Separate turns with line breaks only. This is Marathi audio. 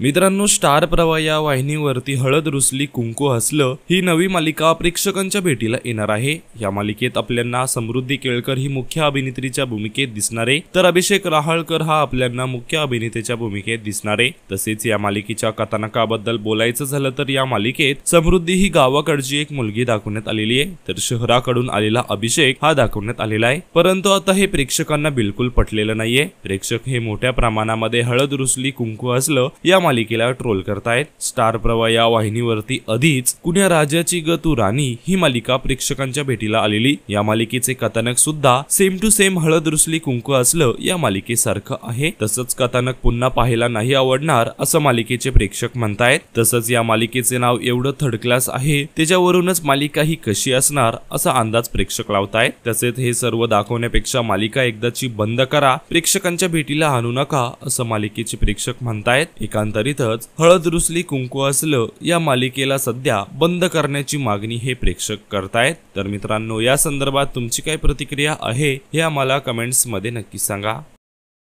मित्रांनो, स्टार प्रवाह या वाहिनीवरती हळद रुसली कुंकू हसलं ही नवी मालिका प्रेक्षकांच्या भेटीला येणार आहे। या मालिकेत आपल्याला समृद्धी केळकर ही मुख्य अभिनेत्रीच्या भूमिकेत दिसणार आहे, तर अभिषेक राहळकर हा आपल्याला मुख्य अभिनेत्याच्या भूमिकेत दिसणार आहे। तसेच या मालिकेच्या कथानकाबद्दल बोलायचं झालं तर या मालिकेत समृद्धी ही गावाकडची एक मुलगी दाखवण्यात आलेली आहे, तर शहराकडून आलेला अभिषेक हा दाखवण्यात आलेला आहे। परंतु आता हे प्रेक्षकांना बिलकुल पटलेलं नाहीये। प्रेक्षक हे मोठ्या प्रमाणामध्ये हळद रुसली कुंकू हसलं या मालिकेला ट्रोल करतायत। स्टार प्रवाह या वाहिनीवरती आधीच कुण्या राजाची ग तू राणी ही मालिका प्रेक्षकांच्या भेटीला आलेली। या मालिकेचे कथानक सुद्धा सेम टू सेम हळद रुसली कुंकू असलं या मालिकेसारखं आहे। तसंच कथानक पुन्हा पाहायला नाही आवडणार असं मालिकेचे प्रेक्षक म्हणतायत। तसंच या मालिकेचे नाव एवढं थर्ड क्लास आहे, त्याच्यावरूनच मालिका ही कशी असणार असा अंदाज प्रेक्षक लावतायत। तसेच हे सर्व दाखवण्यापेक्षा मालिका एकदाची बंद करा, प्रेक्षकांच्या भेटीला आणू नका असं मालिकेचे प्रेक्षक म्हणतायत। एकांतरितच हळद रुसली कुंकू असलं या मालिकेला सध्या बंद करण्याची मागणी हे प्रेक्षक करतायत। तर मित्रांनो, या संदर्भात तुमची काय प्रतिक्रिया आहे हे आम्हाला कमेंट्स मध्ये नक्की सांगा।